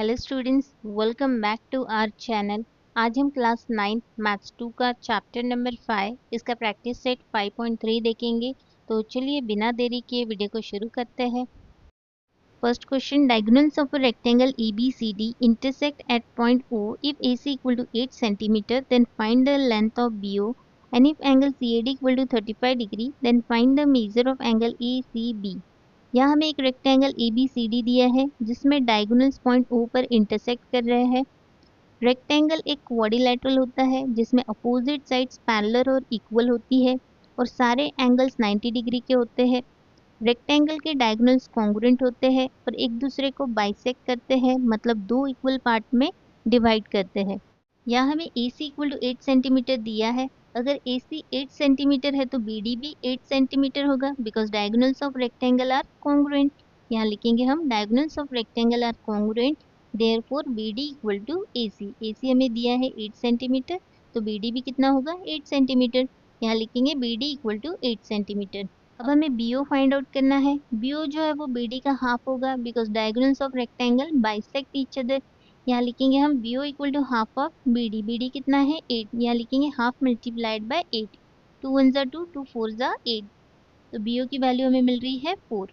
Hello students, welcome back to our channel. आज हम class 9 maths 2 का चैप्टर नंबर 5 इसका प्रैक्टिस सेट 5.3 देखेंगे। तो चलिए बिना देरी किए वीडियो को शुरू करते हैं। First question, diagonals of a rectangle ABCD intersect at point O if AC equal to 8 cm then find the length of BO, and if angle CAD equal to 35 degree then find the measure of angle ACB। यहाँ हमें एक rectangle ABCD दिया है जिसमें diagonals point O पर intersect कर रहे हैं। रेक्टेंगल एक क्वाड्रिलेटरल होता है जिसमें अपोजिट साइड्स पैरेलल और इक्वल होती है और सारे एंगल्स 90 डिग्री के होते हैं। रेक्टेंगल के डायगोनल्स कॉन्ग्रुएंट होते हैं और एक दूसरे को बाइसेक्ट करते हैं, मतलब दो इक्वल पार्ट में डिवाइड करते हैं। यहाँ हमें AC इक्वल टू 8 सेंटीमीटर दिया है। अगर AC 8 सेंटीमीटर है तो BD भी 8 सेंटीमीटर होगा, because diagonals of rectangle are congruent. यहाँ लिखेंगे हम diagonals of rectangle are congruent, therefore BD equal to AC। AC हमें दिया है 8 सेंटीमीटर, तो BD भी कितना होगा 8 सेंटीमीटर। यहाँ लिखेंगे BD इक्वल टू 8 सेंटीमीटर। अब हमें BO फाइंड आउट करना है। BO जो है वो BD का हाफ होगा, because diagonals of rectangle bisect each other. यहाँ लिखेंगे हम BO equal to half of BD। BD कितना है 8, यहाँ लिखेंगे हाफ मल्टीप्लाइड बाय 8। 2 1 जा 2, 2 4 जा 8, तो BO की वैल्यू हमें मिल रही है 4।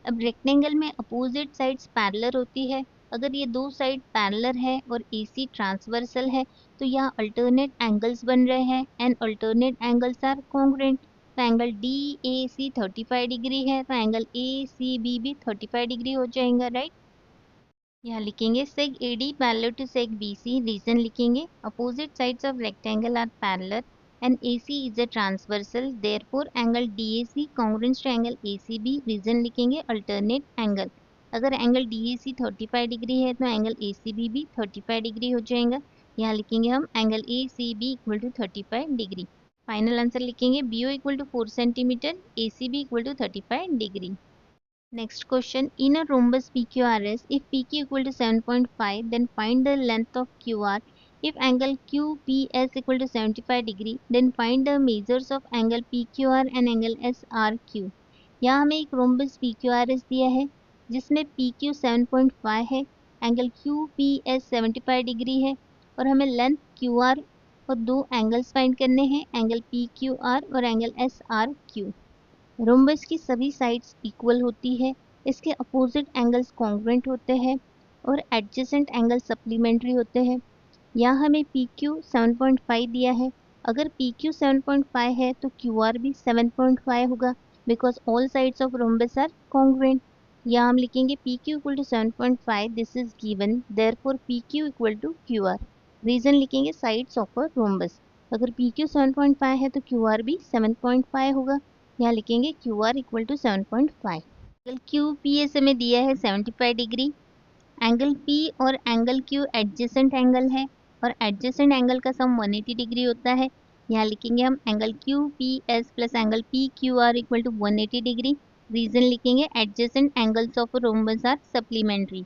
अब रेक्टेंगल में अपोजिट साइड्स पैरेलल होती है। अगर ये दो साइड पैरेलल है और AC ट्रांसवर्सल है तो यहाँ अल्टरनेट एंगल्स बन रहे हैं and alternate angles are congruent. तो एंगल DAC 35 डिग्री है तो एंगल ACB भी 35 डिग्री हो जाएगा, राइट। यहाँ लिखेंगे seg AD parallel to seg BC। Reason लिखेंगे opposite sides of rectangle are parallel and AC is a transversal, therefore angle DAC congruent to angle ACB। Reason लिखेंगे alternate angle. अगर angle DAC 35 degree है तो angle ACB भी 35 degree हो जाएगा। यहाँ लिखेंगे हम angle ACB equal to 35 degree. Final answer लिखेंगे BO equal to 4 centimetre, ACB equal to 35 degree. Next question, in a rhombus PQRS, if PQ equal to 7.5, then find the length of QR. If angle QPS equal to 75 degree, then find the measures of angle PQR and angle SRQ। यहाँ हमें एक rhombus PQRS दिया है जिसमें PQ 7.5 है, angle QPS 75 degree है और हमें लेंथ QR और दो एंगल्स फाइंड करने हैं, एंगल PQR और एंगल SRQ। रोम्बस की सभी साइड्स इक्वल होती है, इसके अपोजिट एंगल्स कॉन्ग्रुएंट होते हैं और एडजेसेंट एंगल सप्लीमेंट्री होते हैं। यहाँ हमें PQ 7.5 दिया है। अगर PQ 7.5 है तो QR भी 7.5 होगा, because all sides of rhombus are congruent. यहाँ हम लिखेंगे PQ equal to 7.5, this is given, therefore PQ equal to QR। Reason लिखेंगे साइड्स ऑफ अ रोम्बस। अगर PQ 7.5 है तो QR भी 7.5 होगा। यहाँ लिखेंगे QR equal to 7.5। Angle QPS हमें दिया है 75 डिग्री। एंगल P और एंगल Q एडजेसेंट एंगल है और एडजेसेंट एंगल का सम 180 डिग्री होता है। यहाँ लिखेंगे हम angle QPS plus angle PQR equal to 180 degree. Reason लिखेंगे adjacent angles of rhombus are supplementary.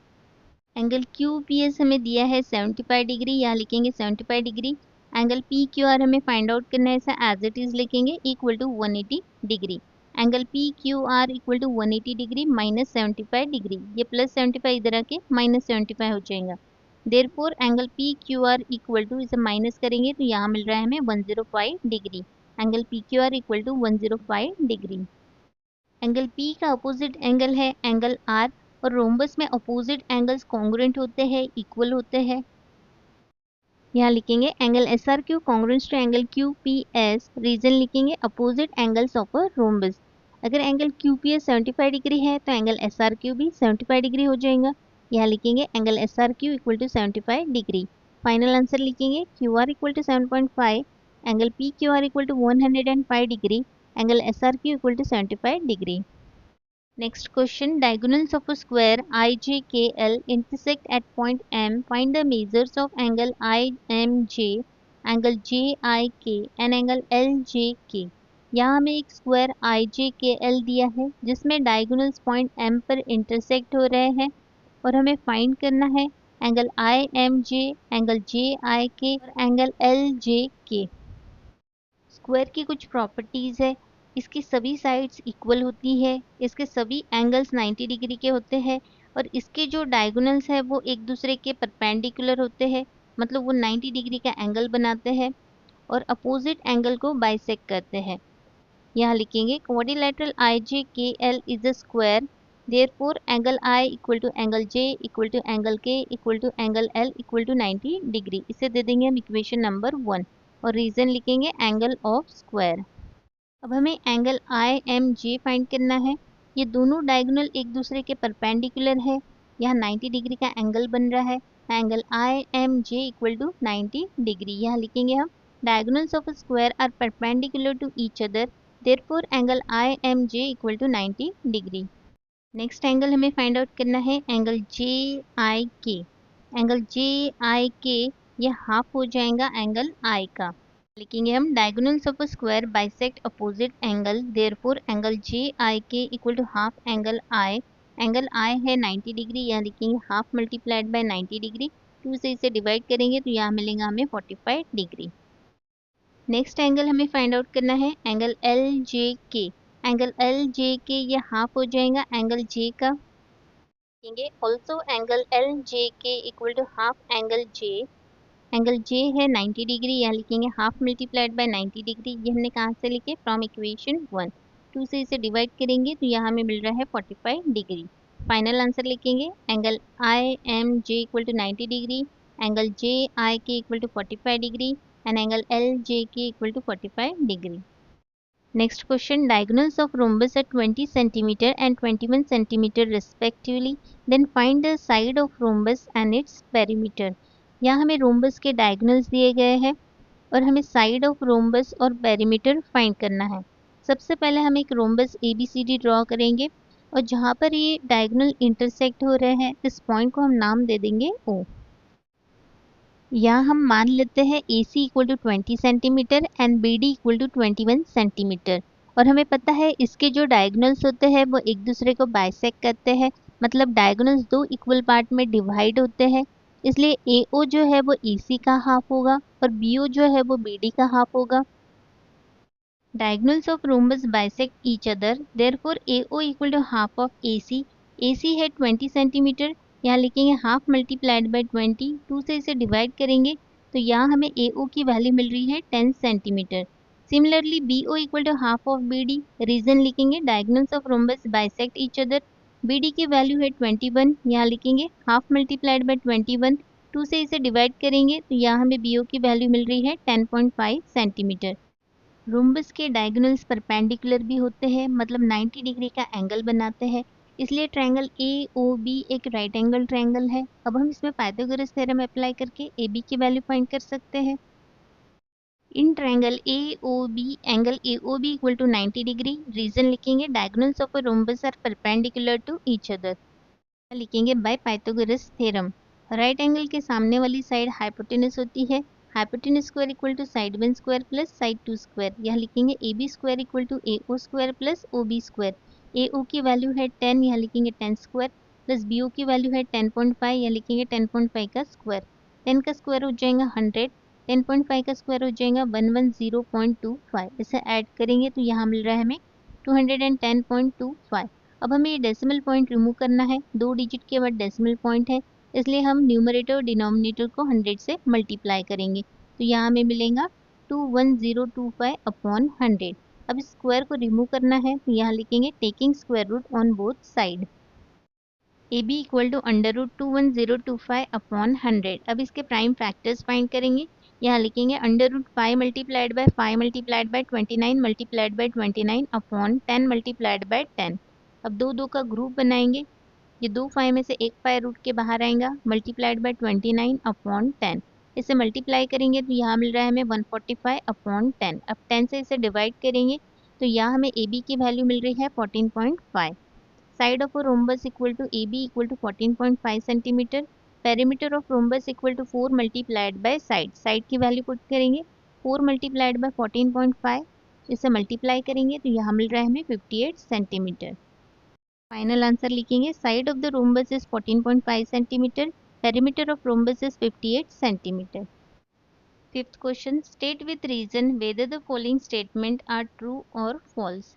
Angle QPS हमें दिया है 75 डिग्री, यहाँ लिखेंगे 75 डिग्री। एंगल PQR हमें फाइंड आउट करना है, ऐसा एज इट इज लिखेंगे equal to 180 degree. Angle PQR equal to 180 degree minus 75 degree, ये प्लस 75 इधर आके माइनस 75 हो जाएगा। Therefore angle PQR equal to इसे माइनस करेंगे तो यहाँ मिल रहा है हमें 105 degree. Angle PQR equal to 105 degree. Angle P का अपोजिट एंगल है एंगल R और रोम्बस में अपोजिट एंगल्स कॉन्ग्रुएंट होते हैं, इक्वल होते हैं। यहाँ लिखेंगे angle SRQ congruent to angle QPS। Reason लिखेंगे opposite angles of a rhombus. अगर एंगल QPS 75 डिग्री है तो एंगल SRQ भी 75 डिग्री हो जाएगा। यहाँ लिखेंगे angle SRQ equal to 75 degree. Final answer लिखेंगे QR equal to 7.5, angle PQR equal to 105 degree, angle SRQ equal to 75 degree. Next question, diagonals of a square IJKL intersect at point M. Find the measures of angle IMJ, angle JIK and angle LJK। यहाँ हमें एक square IJKL दिया है जिसमें diagonals point M पर intersect हो रहे हैं और हमें फाइंड करना है एंगल IMJ, एंगल JIK और एंगल LJK। स्क्वायर की कुछ प्रॉपर्टीज़ है, इसकी सभी साइड्स इक्वल होती है, इसके सभी एंगल्स 90 डिग्री के होते हैं और इसके जो डायगोनल्स है वो एक दूसरे के परपेंडिकुलर होते हैं, मतलब वो 90 डिग्री का एंगल बनाते हैं और अपोजिट एंगल को बाइसेक्ट करते हैं। यहाँ लिखेंगे quadrilateral I J K L is a square, therefore angle I equal to angle J equal to angle K equal to angle L equal to 90 degree. इसे दे देंगे हम इक्वेशन नंबर 1 और रीजन लिखेंगे एंगल ऑफ स्क्वायर। अब हमें angle I M J find करना है। ये दोनों डायगोनल एक दूसरे के परपेंडिकुलर है, यहाँ 90 डिग्री का एंगल बन रहा है। Angle I M J equal to 90 degree. यहाँ लिखेंगे हम diagonals of square are perpendicular to each other, therefore angle I M J equal to 90 degree. Next angle हमें फाइंड आउट करना है एंगल जे आई के। एंगल जे आई के ये half हो जाएगा एंगल आई का। लिखेंगे हम diagonals of a square bisect opposite angle, therefore angle J I K equal to half angle I. Angle I है 90 डिग्री, यहाँ लिखेंगे हाफ मल्टीप्लाइड बाय 90 डिग्री। 2 से इसे डिवाइड करेंगे तो यहाँ मिलेगा हमें 45 डिग्री। नेक्स्ट एंगल हमें फाइंड आउट करना है एंगल एल जे के। एंगल एल जे के ये हाफ हो जाएगा एंगल जे का। लिखेंगे also angle L J K equal to half angle J. Angle J है 90 डिग्री, यहाँ लिखेंगे हाफ मल्टीप्लाइड बाय 90 डिग्री। ये हमने कहाँ से लिखे, फ्रॉम इक्वेशन 1। 2 से इसे डिवाइड करेंगे तो यहाँ हमें मिल रहा है 45 डिग्री। फाइनल आंसर लिखेंगे angle I M J equal to 90 degree, angle J I K equal to 45 degree and angle L J K equal to 45 degree. Next question, diagonals of rhombus at 20 cm and 21 cm respectively, then find the side of rhombus and its perimeter। यहाँ हमें rhombus के diagonals दिए गए हैं और हमें side of rhombus और perimeter find करना है। सबसे पहले हम एक rhombus ABCD ड्रॉ करेंगे और जहाँ पर ये diagonal intersect हो रहे हैं इस पॉइंट को हम नाम दे देंगे O। यहाँ हम मान लेते हैं AC equal to 20 centimetre and BD equal to 21 centimetre. और हमें पता है इसके जो डायगोनल्स होते हैं वो एक दूसरे को बाइसेक्ट करते हैं, मतलब डायगोनल्स दो इक्वल पार्ट में डिवाइड होते हैं। इसलिए AO जो है वो AC का हाफ होगा और BO जो है वो BD का हाफ होगा। Diagonals of rhombus bisect each other, therefore AO equal to half of AC। AC है 20 सेंटीमीटर, यहाँ लिखेंगे हाफ मल्टीप्लाइड बाय 20। 2 से इसे डिवाइड करेंगे तो यहाँ हमें AO की वैल्यू मिल रही है 10 centimetre. Similarly BO equal to half of BD। Reason लिखेंगे diagonals of rhombus bisect each other। BD की वैल्यू है 21, यहाँ लिखेंगे हाफ मल्टीप्लाइड बाय 21। 2 से इसे डिवाइड करेंगे तो यहाँ हमें BO की वैल्यू मिल रही है 10.5 सेंटीमीटर। रोम्बस के डायगोनल्स परपेंडिकुलर भी होते हैं, मतलब 90 डिग्री का एंगल बनाते हैं। इसलिए ट्रायंगल ए ओ बी एक राइट एंगल ट्रायंगल है। अब हम इसमें पाइथागोरस थ्योरम अप्लाई करके ए बी की वैल्यू फाइंड कर सकते हैं। In triangle A O B angle A O B equal to 90 degree. Reason लिखेंगे diagonals of a rhombus are perpendicular to each other. लिखेंगे by Pythagoras theorem. Right angle के सामने वाली side hypotenuse होती है। Hypotenuse square equal to side 1 square plus side 2 square. यहाँ लिखेंगे A B square equal to A O square plus O B square. A O की value है 10, यहाँ लिखेंगे 10 स्क्वायर प्लस बी ओ की वैल्यू है 10.5, यहाँ लिखेंगे 10.5 का स्क्वायर। 10 का स्क्वायर हो जाएगा 100, 10.5 का स्क्वायर हो जाएगा 110.25। इसे ऐड करेंगे तो यहाँ मिल रहा है हमें 210.25। अब हमें ये डेसिमल पॉइंट रिमूव करना है। 2 डिजिट के बाद डेसिमल पॉइंट है, इसलिए हम न्यूमरेटर और डिनोमिनेटर को 100 से मल्टीप्लाई करेंगे तो यहाँ हमें मिलेगा 21025 अपॉन 100। अब इस स्क्वायर को रिमूव करना है तो यहाँ लिखेंगे taking square root on both side. A B equal to under root 21025 upon 100। अब इसके प्राइम फैक्टर्स फाइंड करेंगे। यहाँ लिखेंगे under root 5 multiplied by 5 multiplied by 29 multiplied by 29 upon 10 multiplied by 10। अब दो दो का ग्रुप बनाएंगे, ये दो 5 में से एक 5 रूट के बाहर आएगा, मल्टीप्लाइड बाय 29 अपॉन 10। इसे मल्टीप्लाई करेंगे तो यहाँ मिल रहा है हमें 145 अपॉन 10। अब 10 से इसे डिवाइड करेंगे तो यहाँ हमें ए बी की वैल्यू मिल रही है 14.5। Side of rhombus equal to A B equal to 14.5 centimetre. Perimeter of rhombus equal to 4 multiplied by side. Side की वैल्यू पुट करेंगे 4 मल्टीप्लाइड बाय 14.5, इसे मल्टीप्लाई करेंगे तो यहाँ मिल रहा है हमें 58 सेंटीमीटर। फाइनल आंसर लिखेंगे side of the rhombus is 14.5 centimetre, perimeter of rhombus is 58 centimetre. Fifth question, state with reason whether the following statement are true और false.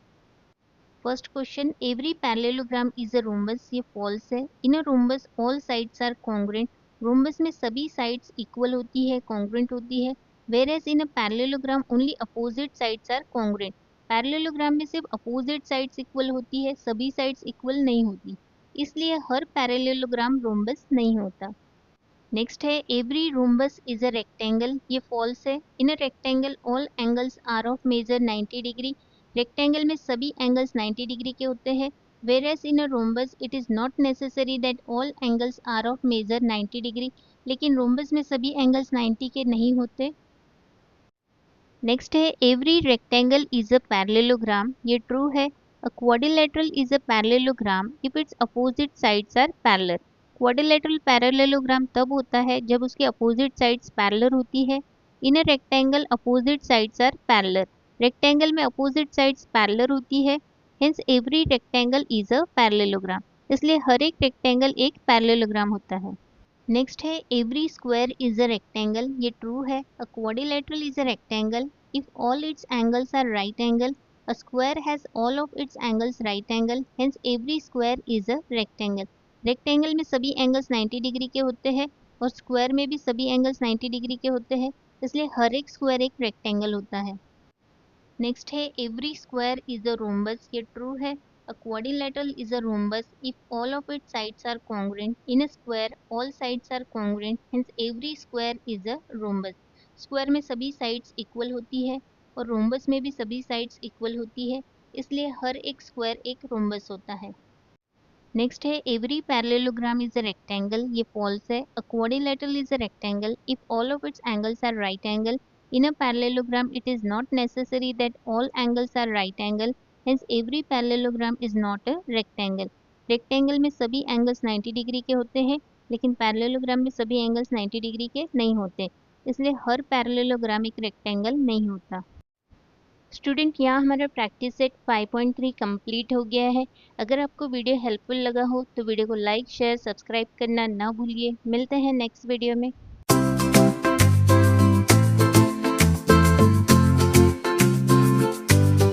First question, every parallelogram is a rhombus, ये false है। In a rhombus all sides are congruent, rhombus में सभी sides equal होती है, congruent होती है। Whereas in a parallelogram only opposite sides are congruent, parallelogram में सिर्फ अपोजिट साइड्स इक्वल होती है, सभी साइड्स इक्वल नहीं होती, इसलिए हर पैरेललोग्राम रोम्बस नहीं होता। नेक्स्ट है, every rhombus is a rectangle, ये फॉल्स है। In a rectangle all angles are of measure 90 degree, rectangle में सभी एंगल्स 90 डिग्री के होते हैं। Whereas in a rhombus it is not necessary that all angles are of measure 90 degree, लेकिन rhombus में सभी एंगल्स 90 के नहीं होते। नेक्स्ट है, every rectangle is a parallelogram, ये ट्रू है। A quadrilateral is a parallelogram if its opposite sides are parallel, quadrilateral parallelogram तब होता है जब उसके अपोजिट साइड्स पैरेलल होती है। In a rectangle opposite sides are parallel, rectangle में अपोजिट साइड्स पैरेलल होती है, hence every rectangle is a parallelogram, इसलिए हर एक रेक्टेंगल एक पैरेललोग्राम होता है। नेक्स्ट है, every square is a rectangle, ये ट्रू है। A quadrilateral is a rectangle if all its angles are right angle, a square has all of its angles right angle, hence every square is a rectangle, rectangle में सभी angles 90 degree के होते हैं और square में भी सभी angles 90 degree के होते हैं, इसलिए हर एक स्क्वायर एक रेक्टेंगल होता है। नेक्स्ट है, every square is a rhombus, ये ट्रू है। A quadrilateral is a rhombus if all of its sides are congruent, in a square all sides are congruent, hence every square is a rhombus, square में सभी sides equal होती है और rhombus में भी सभी साइड्स इक्वल होती है, इसलिए हर एक स्क्वायर एक रोम्बस होता है। नेक्स्ट है, every parallelogram is a rectangle, ये फॉल्स है। A quadrilateral is a rectangle if all of its angles are right angle, in a parallelogram it is not necessary that all angles are right angle, hence every parallelogram is not a rectangle, rectangle में सभी angles 90 degree के होते हैं, लेकिन parallelogram में सभी angles 90 degree के नहीं होते, इसलिए हर पैरेललोग्राम एक रेक्टेंगल नहीं होता। स्टूडेंट, यहाँ हमारा प्रैक्टिस सेट 5.3 कंप्लीट हो गया है। अगर आपको वीडियो हेल्पफुल लगा हो तो वीडियो को लाइक शेयर सब्सक्राइब करना ना भूलिए। मिलते हैं नेक्स्ट वीडियो में।